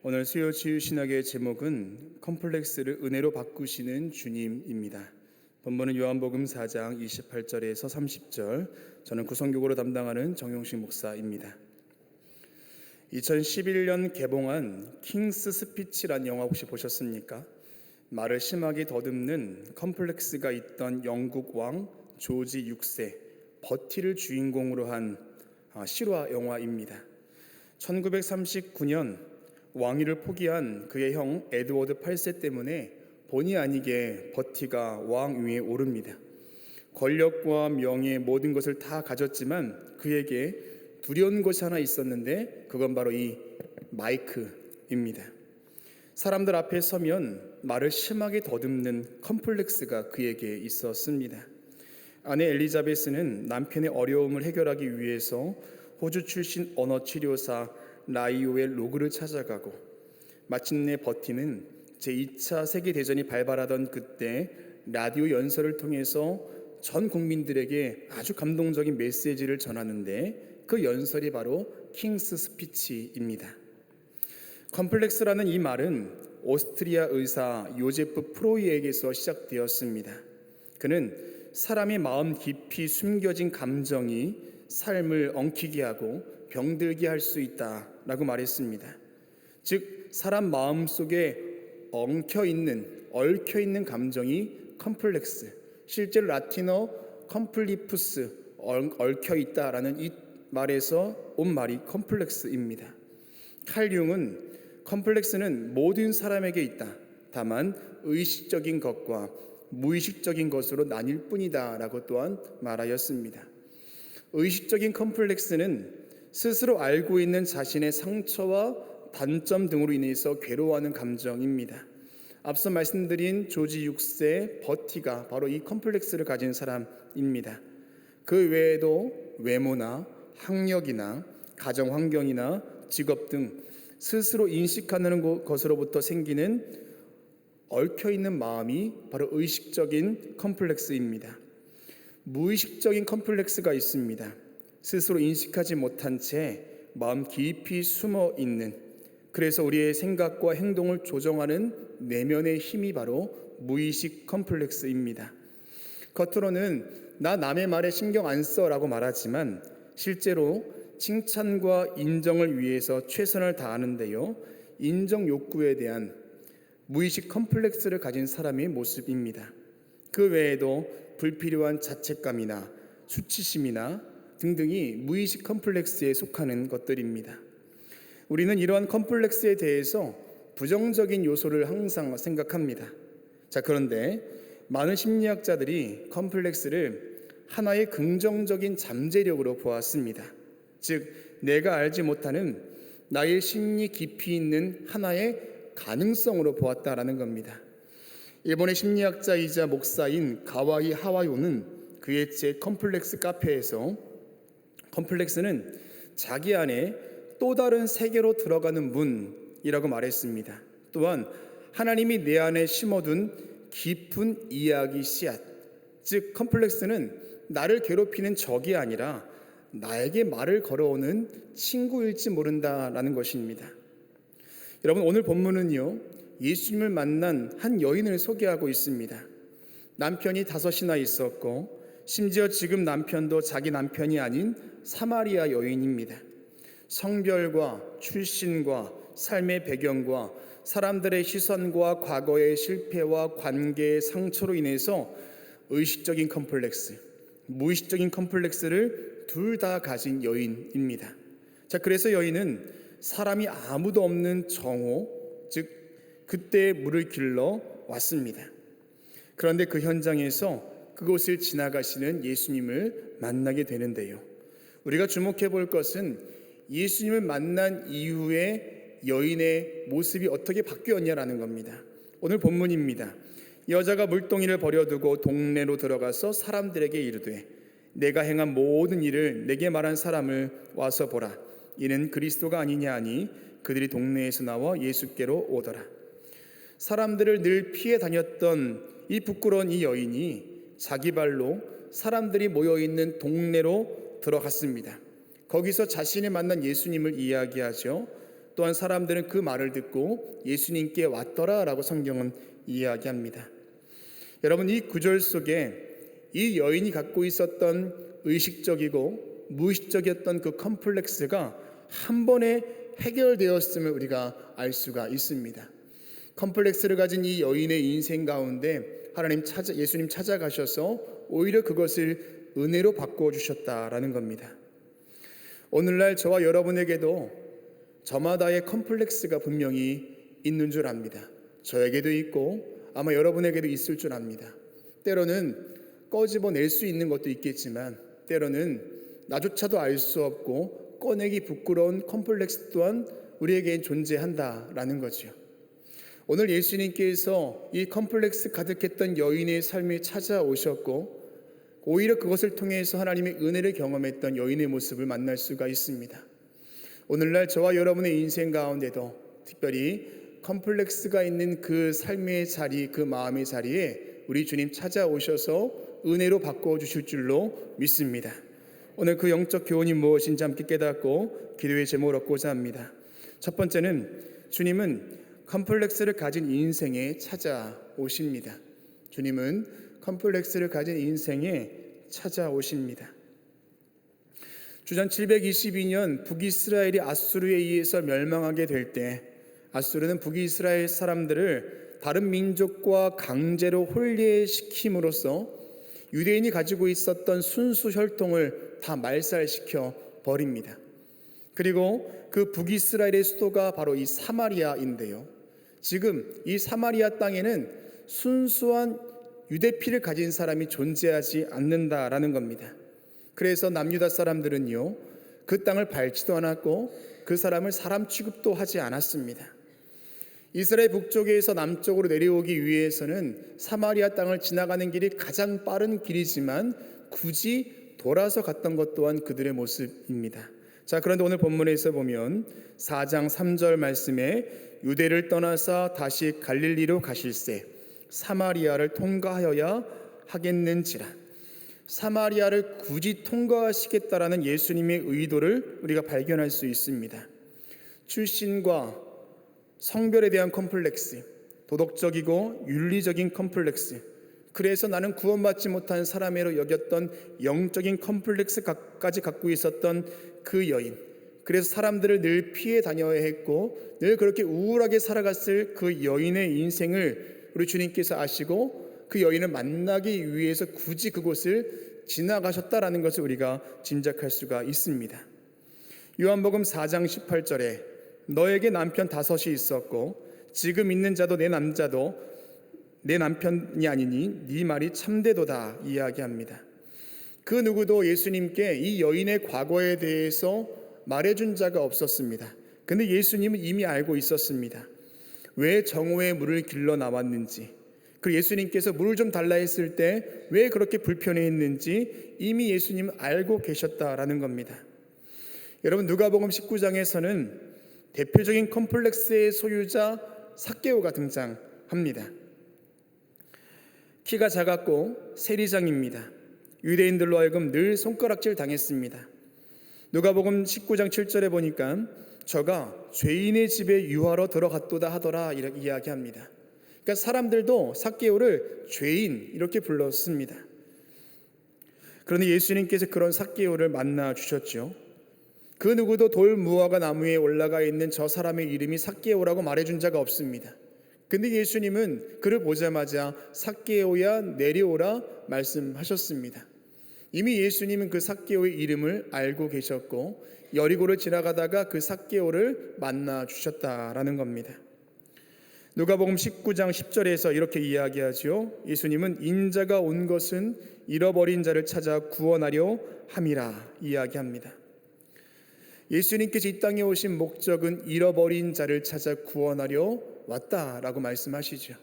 오늘 수요 치유 신학의 제목은 컴플렉스를 은혜로 바꾸시는 주님입니다. 본문은 요한복음 4장 28절에서 30절. 저는 구성교구로 담당하는 정용식 목사입니다. 2011년 개봉한 킹스 스피치란 영화 혹시 보셨습니까? 말을 심하게 더듬는 컴플렉스가 있던 영국 왕 조지 6세 버티를 주인공으로 한 실화 영화입니다. 1939년 왕위를 포기한 그의 형 에드워드 8세 때문에 본의 아니게 버티가 왕 위에 오릅니다. 권력과 명예 모든 것을 다 가졌지만 그에게 두려운 것이 하나 있었는데 그건 바로 이 마이크입니다. 사람들 앞에 서면 말을 심하게 더듬는 컴플렉스가 그에게 있었습니다. 아내 엘리자베스는 남편의 어려움을 해결하기 위해서 호주 출신 언어치료사 라이오의 로그를 찾아가고 마침내 버티는 제2차 세계대전이 발발하던 그때 라디오 연설을 통해서 전 국민들에게 아주 감동적인 메시지를 전하는데 그 연설이 바로 킹스 스피치입니다. 컴플렉스라는 이 말은 오스트리아 의사 요제프 프로이에게서 시작되었습니다. 그는 사람의 마음 깊이 숨겨진 감정이 삶을 엉키게 하고 병들게 할 수 있다라고 말했습니다. 즉 사람 마음속에 얽혀있는 감정이 컴플렉스, 실제로 라틴어 컴플리푸스, 얽혀있다라는 이 말에서 온 말이 컴플렉스입니다. 칼 융은 컴플렉스는 모든 사람에게 있다. 다만 의식적인 것과 무의식적인 것으로 나뉠 뿐이다 라고 또한 말하였습니다. 의식적인 컴플렉스는 스스로 알고 있는 자신의 상처와 단점 등으로 인해서 괴로워하는 감정입니다. 앞서 말씀드린 조지 6세 버티가 바로 이 컴플렉스를 가진 사람입니다. 그 외에도 외모나 학력이나 가정 환경이나 직업 등 스스로 인식하는 것으로부터 생기는 얽혀있는 마음이 바로 의식적인 컴플렉스입니다. 무의식적인 컴플렉스가 있습니다. 스스로 인식하지 못한 채 마음 깊이 숨어 있는, 그래서 우리의 생각과 행동을 조정하는 내면의 힘이 바로 무의식 컴플렉스입니다. 겉으로는 나 남의 말에 신경 안 써라고 말하지만 실제로 칭찬과 인정을 위해서 최선을 다하는데요, 인정 욕구에 대한 무의식 컴플렉스를 가진 사람의 모습입니다. 그 외에도 불필요한 자책감이나 수치심이나 등등이 무의식 컴플렉스에 속하는 것들입니다. 우리는 이러한 컴플렉스에 대해서 부정적인 요소를 항상 생각합니다. 그런데 많은 심리학자들이 컴플렉스를 하나의 긍정적인 잠재력으로 보았습니다. 즉 내가 알지 못하는 나의 심리 깊이 있는 하나의 가능성으로 보았다라는 겁니다. 일본의 심리학자이자 목사인 가와이 하와요는 그의 책 컴플렉스 카페에서 컴플렉스는 자기 안에 또 다른 세계로 들어가는 문이라고 말했습니다. 또한 하나님이 내 안에 심어둔 깊은 이야기 씨앗, 즉 컴플렉스는 나를 괴롭히는 적이 아니라 나에게 말을 걸어오는 친구일지 모른다라는 것입니다. 여러분, 오늘 본문은요, 예수님을 만난 한 여인을 소개하고 있습니다. 남편이 5이나 있었고 심지어 지금 남편도 자기 남편이 아닌 사마리아 여인입니다. 성별과 출신과 삶의 배경과 사람들의 시선과 과거의 실패와 관계의 상처로 인해서 의식적인 컴플렉스, 무의식적인 컴플렉스를 둘 다 가진 여인입니다. 그래서 여인은 사람이 아무도 없는 정오, 즉 그때의 물을 길러 왔습니다. 그런데 그 현장에서 그곳을 지나가시는 예수님을 만나게 되는데요, 우리가 주목해 볼 것은 예수님을 만난 이후에 여인의 모습이 어떻게 바뀌었냐라는 겁니다. 오늘 본문입니다. 여자가 물동이를 버려두고 동네로 들어가서 사람들에게 이르되 내가 행한 모든 일을 내게 말한 사람을 와서 보라, 이는 그리스도가 아니냐 하니 그들이 동네에서 나와 예수께로 오더라. 사람들을 늘 피해 다녔던 이 부끄러운 이 여인이 자기 발로 사람들이 모여있는 동네로 들어갔습니다. 거기서 자신이 만난 예수님을 이야기하죠. 또한 사람들은 그 말을 듣고 예수님께 왔더라라고 성경은 이야기합니다. 여러분, 이 구절 속에 이 여인이 갖고 있었던 의식적이고 무의식적이었던 그 컴플렉스가 한 번에 해결되었음을 우리가 알 수가 있습니다. 컴플렉스를 가진 이 여인의 인생 가운데 예수님 찾아가셔서 오히려 그것을 은혜로 바꿔주셨다라는 겁니다. 오늘날 저와 여러분에게도 저마다의 컴플렉스가 분명히 있는 줄 압니다. 저에게도 있고 아마 여러분에게도 있을 줄 압니다. 때로는 꺼집어낼 수 있는 것도 있겠지만 때로는 나조차도 알 수 없고 꺼내기 부끄러운 컴플렉스 또한 우리에겐 존재한다라는 거죠. 오늘 예수님께서 이 컴플렉스 가득했던 여인의 삶에 찾아오셨고 오히려 그것을 통해서 하나님의 은혜를 경험했던 여인의 모습을 만날 수가 있습니다. 오늘날 저와 여러분의 인생 가운데도 특별히 컴플렉스가 있는 그 삶의 자리, 그 마음의 자리에 우리 주님 찾아오셔서 은혜로 바꿔주실 줄로 믿습니다. 오늘 그 영적 교훈이 무엇인지 함께 깨닫고 기도의 제목을 얻고자 합니다. 첫 번째는 주님은 컴플렉스를 가진 인생에 찾아오십니다. 주님은 컴플렉스를 가진 인생에 찾아오십니다. 주전 722년 북이스라엘이 아수르에 의해서 멸망하게 될 때 아수르는 북이스라엘 사람들을 다른 민족과 강제로 혼례시킴으로써 유대인이 가지고 있었던 순수 혈통을 다 말살시켜 버립니다. 그리고 그 북이스라엘의 수도가 바로 이 사마리아인데요. 지금 이 사마리아 땅에는 순수한 유대피를 가진 사람이 존재하지 않는다라는 겁니다. 그래서 남유다 사람들은요, 그 땅을 밟지도 않았고 그 사람을 사람 취급도 하지 않았습니다. 이스라엘 북쪽에서 남쪽으로 내려오기 위해서는 사마리아 땅을 지나가는 길이 가장 빠른 길이지만 굳이 돌아서 갔던 것 또한 그들의 모습입니다. 자, 그런데 오늘 본문에서 보면 4장 3절 말씀에 유대를 떠나서 다시 갈릴리로 가실새 사마리아를 통과하여야 하겠는지라. 사마리아를 굳이 통과하시겠다라는 예수님의 의도를 우리가 발견할 수 있습니다. 출신과 성별에 대한 컴플렉스, 도덕적이고 윤리적인 컴플렉스, 그래서 나는 구원받지 못한 사람으로 여겼던 영적인 컴플렉스까지 갖고 있었던 그 여인, 그래서 사람들을 늘 피해 다녀야 했고 늘 그렇게 우울하게 살아갔을 그 여인의 인생을 우리 주님께서 아시고 그 여인을 만나기 위해서 굳이 그곳을 지나가셨다라는 것을 우리가 짐작할 수가 있습니다. 요한복음 4장 18절에 너에게 남편 5이 있었고 지금 있는 자도 내 남자도 내 남편이 아니니 네 말이 참되도다 이야기합니다. 그 누구도 예수님께 이 여인의 과거에 대해서 말해준 자가 없었습니다. 근데 예수님은 이미 알고 있었습니다. 왜 정오에 물을 길러 나왔는지, 그리고 예수님께서 물을 좀 달라 했을 때 왜 그렇게 불편해했는지 이미 예수님은 알고 계셨다라는 겁니다. 여러분, 누가복음 19장에서는 대표적인 컴플렉스의 소유자 삭개오가 등장합니다. 키가 작았고 세리장입니다. 유대인들로 하여금 늘 손가락질 당했습니다. 누가복음 19장 7절에 보니까 저가 죄인의 집에 유하러 들어갔도다 하더라 이야기합니다. 그러니까 사람들도 삭개오를 죄인 이렇게 불렀습니다. 그런데 예수님께서 그런 삭개오를 만나 주셨죠. 그 누구도 돌 무화과 나무에 올라가 있는 저 사람의 이름이 삭개오라고 말해준 자가 없습니다. 근데 예수님은 그를 보자마자 삭개오야 내려오라 말씀하셨습니다. 이미 예수님은 그 삭개오의 이름을 알고 계셨고 여리고를 지나가다가 그 삭개오를 만나 주셨다라는 겁니다. 누가복음 19장 10절에서 이렇게 이야기하죠. 예수님은 인자가 온 것은 잃어버린 자를 찾아 구원하려 함이라 이야기합니다. 예수님께서 이 땅에 오신 목적은 잃어버린 자를 찾아 구원하려 왔다라고 말씀하시죠.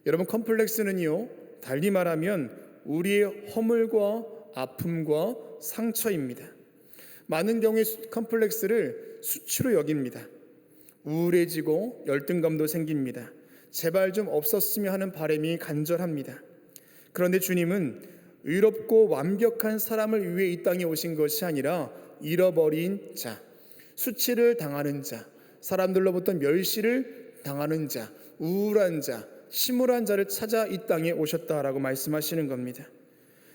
여러분, 컴플렉스는요, 달리 말하면 우리의 허물과 아픔과 상처입니다. 많은 경우에 컴플렉스를 수치로 여깁니다. 우울해지고 열등감도 생깁니다. 제발 좀 없었으면 하는 바람이 간절합니다. 그런데 주님은 의롭고 완벽한 사람을 위해 이 땅에 오신 것이 아니라 잃어버린 자, 수치를 당하는 자, 사람들로부터 멸시를 당하는 자, 우울한 자, 침울한 자를 찾아 이 땅에 오셨다라고 말씀하시는 겁니다.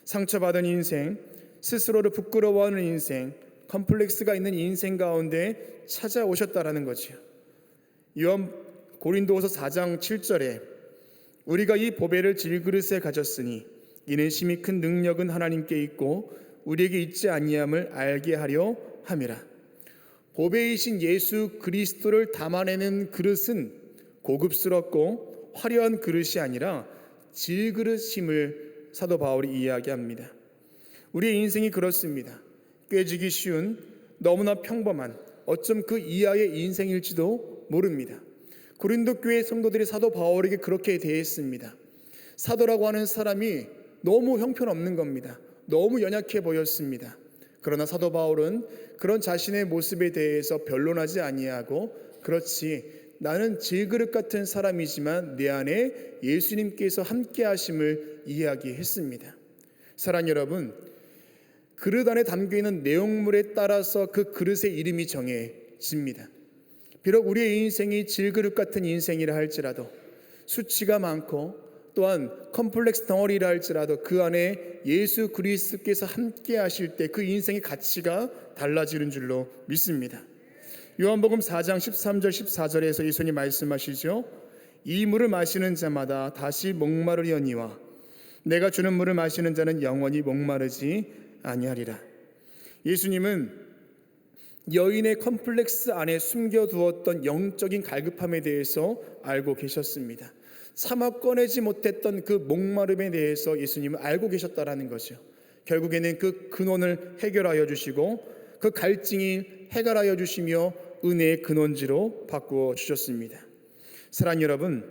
상처받은 인생, 스스로를 부끄러워하는 인생, 컴플렉스가 있는 인생 가운데 찾아오셨다라는 거죠. 고린도후서 4장 7절에 우리가 이 보배를 질그릇에 가졌으니 이는 심히 큰 능력은 하나님께 있고 우리에게 있지 아니함을 알게 하려 함이라. 보배이신 예수 그리스도를 담아내는 그릇은 고급스럽고 화려한 그릇이 아니라 질그릇임을 사도 바울이 이야기합니다. 우리의 인생이 그렇습니다. 꿰지기 쉬운 너무나 평범한 어쩜 그 이하의 인생일지도 모릅니다. 고린도 교회 성도들이 사도 바울에게 그렇게 대했습니다. 사도라고 하는 사람이 너무 형편없는 겁니다. 너무 연약해 보였습니다. 그러나 사도 바울은 그런 자신의 모습에 대해서 변론하지 아니하고 그렇지 나는 질그릇 같은 사람이지만 내 안에 예수님께서 함께 하심을 이야기했습니다. 사랑하는 여러분, 그릇 안에 담겨있는 내용물에 따라서 그 그릇의 이름이 정해집니다. 비록 우리의 인생이 질그릇 같은 인생이라 할지라도 수치가 많고 또한 컴플렉스 덩어리라 할지라도 그 안에 예수 그리스도께서 함께 하실 때 그 인생의 가치가 달라지는 줄로 믿습니다. 요한복음 4장 13절 14절에서 예수님 말씀하시죠. 이 물을 마시는 자마다 다시 목마르려니와 내가 주는 물을 마시는 자는 영원히 목마르지 아니하리라. 예수님은 여인의 컴플렉스 안에 숨겨두었던 영적인 갈급함에 대해서 알고 계셨습니다. 차마 꺼내지 못했던 그 목마름에 대해서 예수님은 알고 계셨다라는 거죠. 결국에는 그 근원을 해결하여 주시고 그 갈증이 해결하여 주시며 은혜의 근원지로 바꾸어 주셨습니다. 사랑하는 여러분,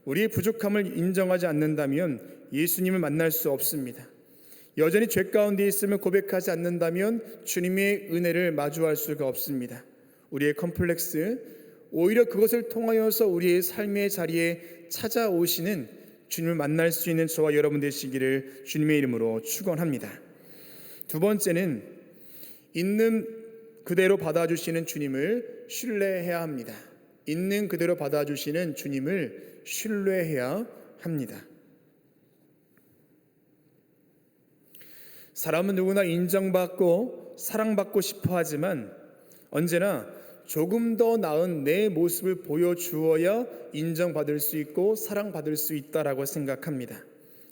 우리의 부족함을 인정하지 않는다면 예수님을 만날 수 없습니다. 여전히 죄 가운데 있음을 고백하지 않는다면 주님의 은혜를 마주할 수가 없습니다. 우리의 컴플렉스, 오히려 그것을 통하여서 우리의 삶의 자리에 찾아오시는 주님을 만날 수 있는 저와 여러분 되시기를 주님의 이름으로 축원합니다. 두 번째는 있는 그대로 받아주시는 주님을 신뢰해야 합니다. 있는 그대로 받아주시는 주님을 신뢰해야 합니다. 사람은 누구나 인정받고 사랑받고 싶어 하지만 언제나 조금 더 나은 내 모습을 보여주어야 인정받을 수 있고 사랑받을 수 있다라고 생각합니다.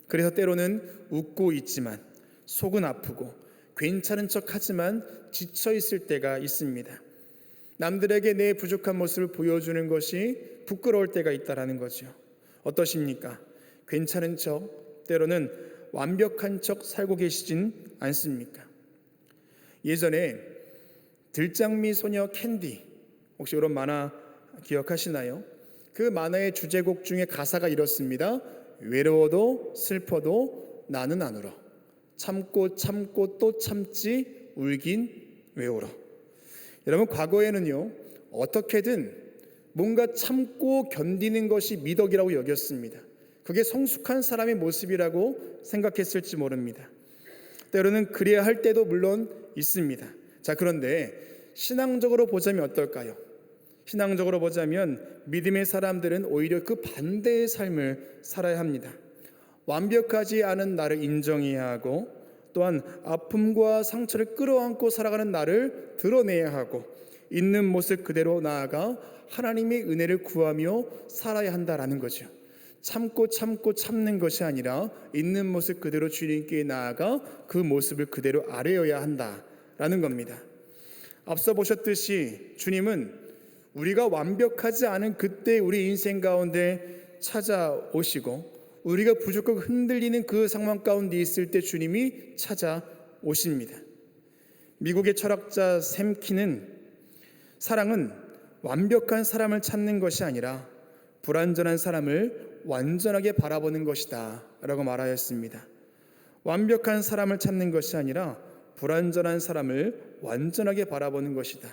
그래서 때로는 웃고 있지만 속은 아프고 괜찮은 척하지만 지쳐있을 때가 있습니다. 남들에게 내 부족한 모습을 보여주는 것이 부끄러울 때가 있다라는 거죠. 어떠십니까? 괜찮은 척, 때로는 완벽한 척 살고 계시진 않습니까? 예전에 들장미 소녀 캔디, 혹시 이런 만화 기억하시나요? 그 만화의 주제곡 중에 가사가 이렇습니다. 외로워도 슬퍼도 나는 안 울어. 참고 참고 또 참지 울긴 왜 울어. 여러분, 과거에는요 어떻게든 뭔가 참고 견디는 것이 미덕이라고 여겼습니다. 그게 성숙한 사람의 모습이라고 생각했을지 모릅니다. 때로는 그래야 할 때도 물론 있습니다. 자, 그런데 신앙적으로 보자면 어떨까요? 신앙적으로 보자면 믿음의 사람들은 오히려 그 반대의 삶을 살아야 합니다. 완벽하지 않은 나를 인정해야 하고 또한 아픔과 상처를 끌어안고 살아가는 나를 드러내야 하고 있는 모습 그대로 나아가 하나님의 은혜를 구하며 살아야 한다라는 거죠. 참고 참는 것이 아니라 있는 모습 그대로 주님께 나아가 그 모습을 그대로 아뢰어야 한다라는 겁니다. 앞서 보셨듯이 주님은 우리가 완벽하지 않은 그때 우리 인생 가운데 찾아오시고 우리가 부족하고 흔들리는 그 상황 가운데 있을 때 주님이 찾아오십니다. 미국의 철학자 샘키는 사랑은 완벽한 사람을 찾는 것이 아니라 불완전한 사람을 완전하게 바라보는 것이다 라고 말하였습니다. 완벽한 사람을 찾는 것이 아니라 불완전한 사람을 완전하게 바라보는 것이다.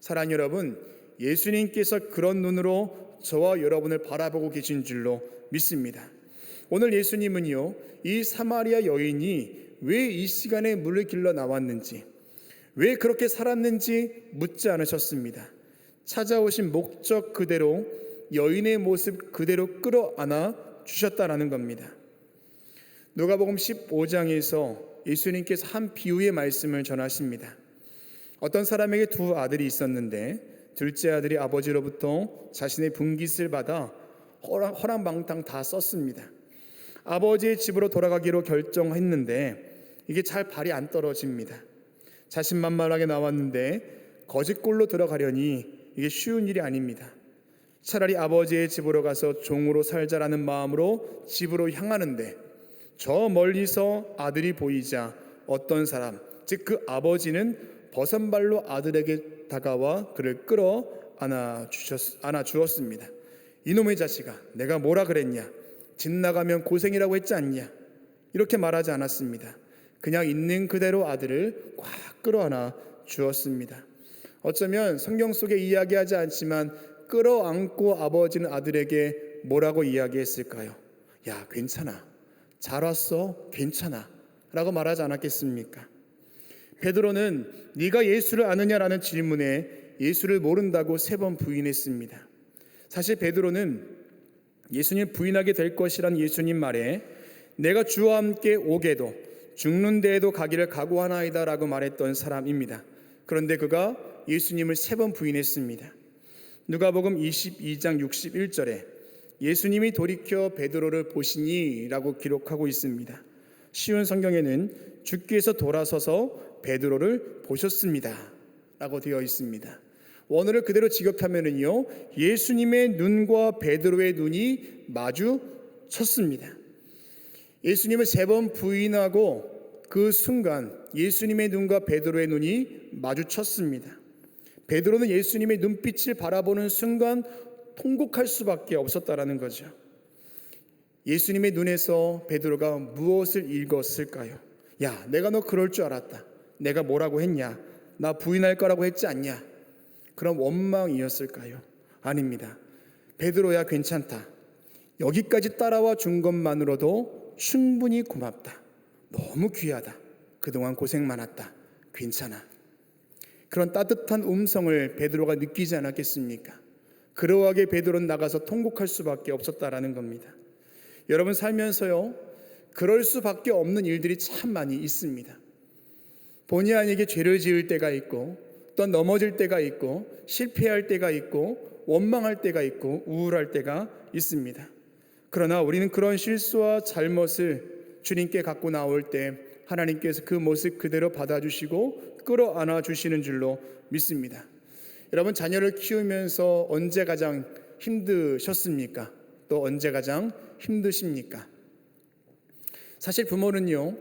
사랑하는 여러분, 예수님께서 그런 눈으로 저와 여러분을 바라보고 계신 줄로 믿습니다. 오늘 예수님은요, 이 사마리아 여인이 왜 이 시간에 물을 길러 나왔는지, 왜 그렇게 살았는지 묻지 않으셨습니다. 찾아오신 목적 그대로 여인의 모습 그대로 끌어안아 주셨다라는 겁니다. 누가복음 15장에서 예수님께서 한 비유의 말씀을 전하십니다. 어떤 사람에게 두 아들이 있었는데 둘째 아들이 아버지로부터 자신의 분깃을 받아 허랑방탕 다 썼습니다. 아버지의 집으로 돌아가기로 결정했는데 이게 잘 발이 안 떨어집니다. 자신만만하게 나왔는데 거짓골로 들어가려니 이게 쉬운 일이 아닙니다. 차라리 아버지의 집으로 가서 종으로 살자라는 마음으로 집으로 향하는데 저 멀리서 아들이 보이자 어떤 사람, 즉 그 아버지는 버선발로 아들에게 다가와 그를 끌어 안아 주었습니다. 이놈의 자식아, 내가 뭐라 그랬냐? 집 나가면 고생이라고 했지 않냐? 이렇게 말하지 않았습니다. 그냥 있는 그대로 아들을 꽉 끌어안아 주었습니다. 어쩌면 성경 속에 이야기하지 않지만 끌어안고 아버지는 아들에게 뭐라고 이야기했을까요? 야, 괜찮아. 잘 왔어. 괜찮아. 라고 말하지 않았겠습니까? 베드로는 네가 예수를 아느냐라는 질문에 예수를 모른다고 3번 부인했습니다. 사실 베드로는 예수님 부인하게 될 것이란 예수님 말에 내가 주와 함께 오게도 죽는 데에도 가기를 각오하나이다 라고 말했던 사람입니다. 그런데 그가 예수님을 3번 부인했습니다. 누가복음 22장 61절에 예수님이 돌이켜 베드로를 보시니 라고 기록하고 있습니다. 쉬운 성경에는 주께서 돌아서서 베드로를 보셨습니다 라고 되어 있습니다. 원어를 그대로 직역하면은요, 예수님의 눈과 베드로의 눈이 마주쳤습니다. 예수님을 3번 부인하고 그 순간 예수님의 눈과 베드로의 눈이 마주쳤습니다. 베드로는 예수님의 눈빛을 바라보는 순간 통곡할 수밖에 없었다라는 거죠. 예수님의 눈에서 베드로가 무엇을 읽었을까요? 야, 내가 너 그럴 줄 알았다. 내가 뭐라고 했냐? 나 부인할 거라고 했지 않냐? 그런 원망이었을까요? 아닙니다. 베드로야, 괜찮다. 여기까지 따라와 준 것만으로도 충분히 고맙다. 너무 귀하다. 그동안 고생 많았다. 괜찮아. 그런 따뜻한 음성을 베드로가 느끼지 않았겠습니까? 그러하게 베드로는 나가서 통곡할 수밖에 없었다라는 겁니다. 여러분 살면서요, 그럴 수밖에 없는 일들이 참 많이 있습니다. 본의 아니게 죄를 지을 때가 있고, 또 넘어질 때가 있고, 실패할 때가 있고, 원망할 때가 있고, 우울할 때가 있습니다. 그러나 우리는 그런 실수와 잘못을 주님께 갖고 나올 때 하나님께서 그 모습 그대로 받아주시고 끌어안아 주시는 줄로 믿습니다. 여러분, 자녀를 키우면서 언제 가장 힘드셨습니까? 또 언제 가장 힘드십니까? 사실 부모는요,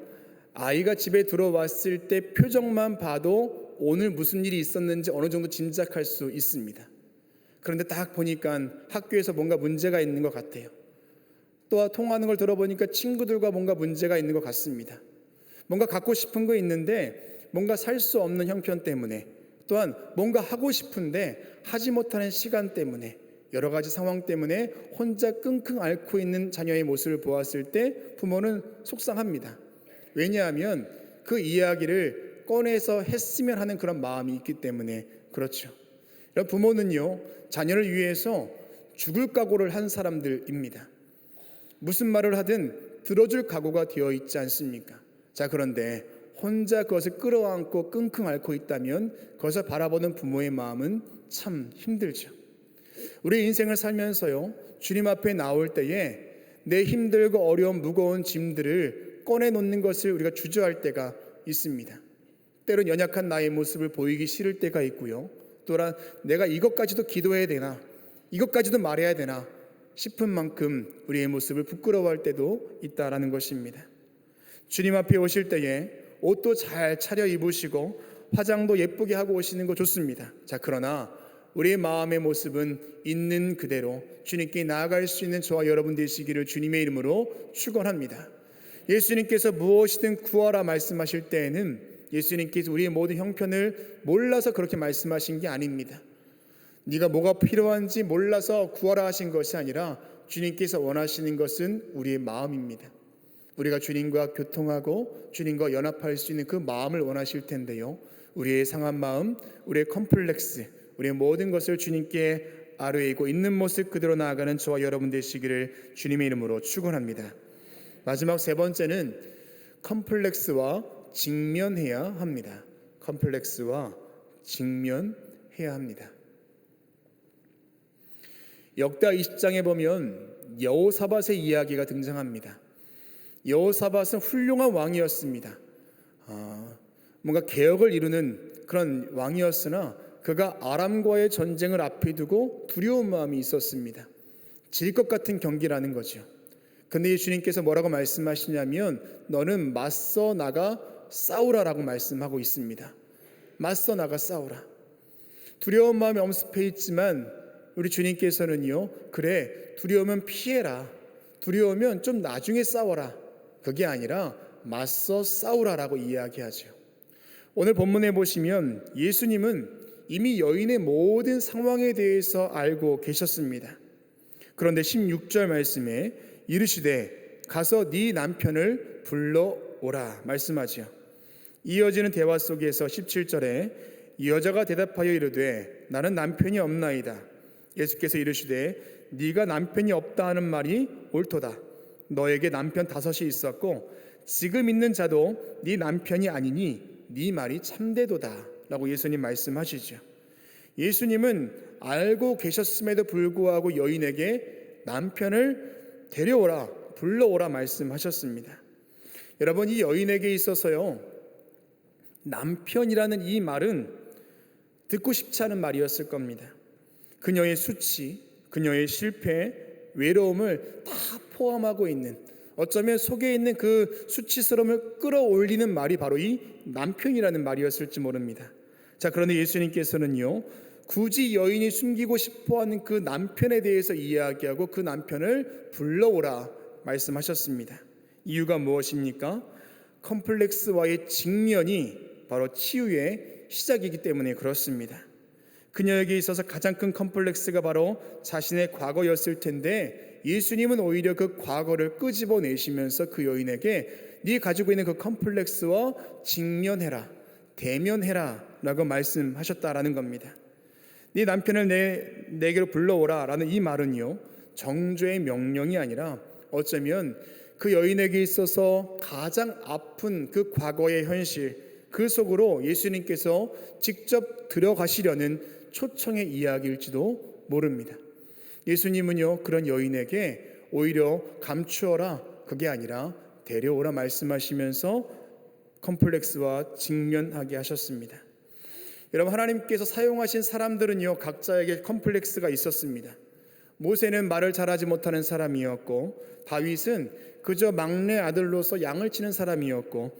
아이가 집에 들어왔을 때 표정만 봐도 오늘 무슨 일이 있었는지 어느 정도 짐작할 수 있습니다. 그런데 딱 보니까 학교에서 뭔가 문제가 있는 것 같아요. 또 통화하는 걸 들어보니까 친구들과 뭔가 문제가 있는 것 같습니다. 뭔가 갖고 싶은 거 있는데 뭔가 살 수 없는 형편 때문에, 또한 뭔가 하고 싶은데 하지 못하는 시간 때문에, 여러 가지 상황 때문에 혼자 끙끙 앓고 있는 자녀의 모습을 보았을 때 부모는 속상합니다. 왜냐하면 그 이야기를 꺼내서 했으면 하는 그런 마음이 있기 때문에 그렇죠. 부모는요, 자녀를 위해서 죽을 각오를 한 사람들입니다. 무슨 말을 하든 들어줄 각오가 되어 있지 않습니까? 자, 그런데 혼자 그것을 끌어안고 끙끙 앓고 있다면 그것을 바라보는 부모의 마음은 참 힘들죠. 우리 인생을 살면서요, 주님 앞에 나올 때에 내 힘들고 어려운 무거운 짐들을 꺼내놓는 것을 우리가 주저할 때가 있습니다. 때론 연약한 나의 모습을 보이기 싫을 때가 있고요, 또한 내가 이것까지도 기도해야 되나, 이것까지도 말해야 되나 싶은 만큼 우리의 모습을 부끄러워할 때도 있다라는 것입니다. 주님 앞에 오실 때에 옷도 잘 차려 입으시고 화장도 예쁘게 하고 오시는 거 좋습니다. 자, 그러나 우리의 마음의 모습은 있는 그대로 주님께 나아갈 수 있는 저와 여러분 되시기를 주님의 이름으로 축원합니다. 예수님께서 무엇이든 구하라 말씀하실 때에는 예수님께서 우리의 모든 형편을 몰라서 그렇게 말씀하신 게 아닙니다. 네가 뭐가 필요한지 몰라서 구하라 하신 것이 아니라 주님께서 원하시는 것은 우리의 마음입니다. 우리가 주님과 교통하고 주님과 연합할 수 있는 그 마음을 원하실 텐데요, 우리의 상한 마음, 우리의 컴플렉스, 우리의 모든 것을 주님께 아뢰이고 있는 모습 그대로 나아가는 저와 여러분 되시기를 주님의 이름으로 축원합니다. 마지막 세 번째는 컴플렉스와 직면해야 합니다. 컴플렉스와 직면해야 합니다. 역대 20장에 보면 여호사밧의 이야기가 등장합니다. 여호사밧은 훌륭한 왕이었습니다. 뭔가 개혁을 이루는 그런 왕이었으나 그가 아람과의 전쟁을 앞에 두고 두려운 마음이 있었습니다. 질 것 같은 경기라는 거죠. 근데 예수님께서 뭐라고 말씀하시냐면 너는 맞서 나가 싸우라라고 말씀하고 있습니다. 맞서 나가 싸우라. 두려운 마음이 엄습해 있지만 우리 주님께서는요, 그래 두려우면 피해라, 두려우면 좀 나중에 싸워라, 그게 아니라 맞서 싸우라라고 이야기하죠. 오늘 본문에 보시면 예수님은 이미 여인의 모든 상황에 대해서 알고 계셨습니다. 그런데 16절 말씀에 이르시되 가서 네 남편을 불러오라 말씀하죠. 이어지는 대화 속에서 17절에 이 여자가 대답하여 이르되 나는 남편이 없나이다. 예수께서 이르시되 네가 남편이 없다 하는 말이 옳도다. 너에게 남편 5이 있었고 지금 있는 자도 네 남편이 아니니 네 말이 참되도다 라고 예수님 말씀하시죠. 예수님은 알고 계셨음에도 불구하고 여인에게 남편을 데려오라, 불러오라 말씀하셨습니다. 여러분, 이 여인에게 있어서요, 남편이라는 이 말은 듣고 싶지 않은 말이었을 겁니다. 그녀의 수치, 그녀의 실패, 외로움을 다 포함하고 있는, 어쩌면 속에 있는 그 수치스러움을 끌어올리는 말이 바로 이 남편이라는 말이었을지 모릅니다. 자, 그런데 예수님께서는요, 굳이 여인이 숨기고 싶어하는 그 남편에 대해서 이야기하고 그 남편을 불러오라 말씀하셨습니다. 이유가 무엇입니까? 컴플렉스와의 직면이 바로 치유의 시작이기 때문에 그렇습니다. 그녀에게 있어서 가장 큰 컴플렉스가 바로 자신의 과거였을 텐데 예수님은 오히려 그 과거를 끄집어내시면서 그 여인에게 네 가지고 있는 그 컴플렉스와 직면해라, 대면해라 라고 말씀하셨다라는 겁니다. 네 남편을 내게로 불러오라 라는 이 말은요, 정죄의 명령이 아니라 어쩌면 그 여인에게 있어서 가장 아픈 그 과거의 현실, 그 속으로 예수님께서 직접 들어가시려는 초청의 이야기일지도 모릅니다. 예수님은요, 그런 여인에게 오히려 감추어라, 그게 아니라 데려오라 말씀하시면서 컴플렉스와 직면하게 하셨습니다. 여러분, 하나님께서 사용하신 사람들은요, 각자에게 컴플렉스가 있었습니다. 모세는 말을 잘하지 못하는 사람이었고, 다윗은 그저 막내 아들로서 양을 치는 사람이었고,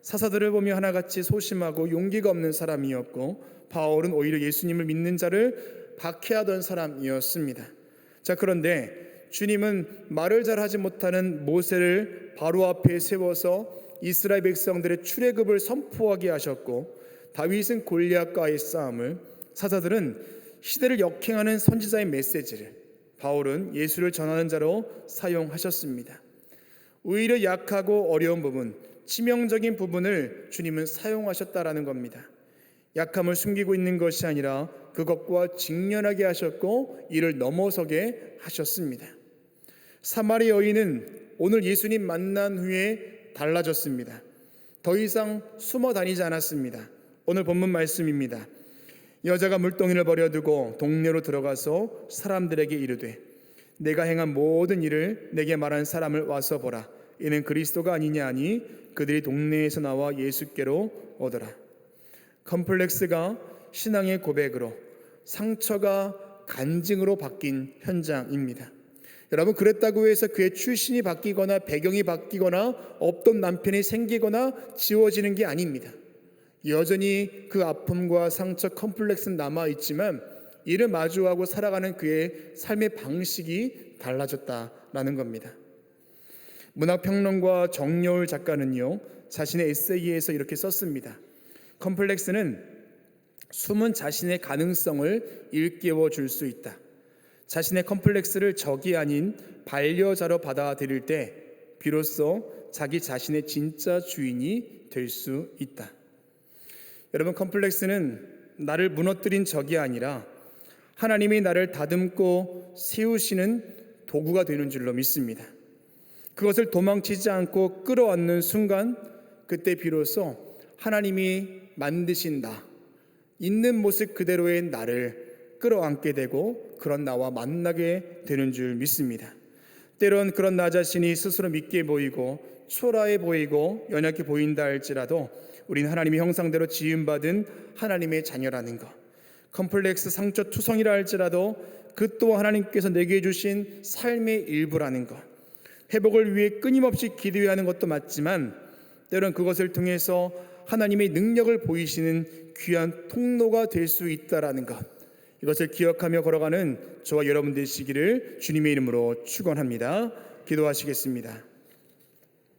사사들을 보며 하나같이 소심하고 용기가 없는 사람이었고, 바울은 오히려 예수님을 믿는 자를 박해하던 사람이었습니다. 자, 그런데 주님은 말을 잘하지 못하는 모세를 바로 앞에 세워서 이스라엘 백성들의 출애굽을 선포하게 하셨고, 다윗은 골리앗과의 싸움을, 사사들은 시대를 역행하는 선지자의 메시지를, 바울은 예수를 전하는 자로 사용하셨습니다. 오히려 약하고 어려운 부분, 치명적인 부분을 주님은 사용하셨다라는 겁니다. 약함을 숨기고 있는 것이 아니라 그것과 직면하게 하셨고 이를 넘어서게 하셨습니다. 사마리 여인은 오늘 예수님 만난 후에 달라졌습니다. 더 이상 숨어 다니지 않았습니다. 오늘 본문 말씀입니다. 여자가 물동이를 버려두고 동네로 들어가서 사람들에게 이르되 내가 행한 모든 일을 내게 말한 사람을 와서 보라. 이는 그리스도가 아니냐 하니 그들이 동네에서 나와 예수께로 오더라. 컴플렉스가 신앙의 고백으로, 상처가 간증으로 바뀐 현장입니다. 여러분, 그랬다고 해서 그의 출신이 바뀌거나 배경이 바뀌거나 없던 남편이 생기거나 지워지는 게 아닙니다. 여전히 그 아픔과 상처, 컴플렉스는 남아있지만 이를 마주하고 살아가는 그의 삶의 방식이 달라졌다라는 겁니다. 문학평론가 정여울 작가는요, 자신의 에세이에서 이렇게 썼습니다. 컴플렉스는 숨은 자신의 가능성을 일깨워 줄 수 있다. 자신의 컴플렉스를 적이 아닌 반려자로 받아들일 때 비로소 자기 자신의 진짜 주인이 될 수 있다. 여러분, 컴플렉스는 나를 무너뜨린 적이 아니라 하나님이 나를 다듬고 세우시는 도구가 되는 줄로 믿습니다. 그것을 도망치지 않고 끌어안는 순간, 그때 비로소 하나님이 만드신 나, 있는 모습 그대로의 나를 끌어안게 되고 그런 나와 만나게 되는 줄 믿습니다. 때론 그런 나 자신이 스스로 믿게 보이고 초라해 보이고 연약해 보인다 할지라도 우리는 하나님의 형상대로 지음받은 하나님의 자녀라는 것, 컴플렉스 상처 투성이라 할지라도 그 또한 하나님께서 내게 주신 삶의 일부라는 것, 회복을 위해 끊임없이 기도해야 하는 것도 맞지만 때론 그것을 통해서 하나님의 능력을 보이시는 귀한 통로가 될 수 있다라는 것, 이것을 기억하며 걸어가는 저와 여러분 되시기를 주님의 이름으로 축원합니다. 기도하시겠습니다.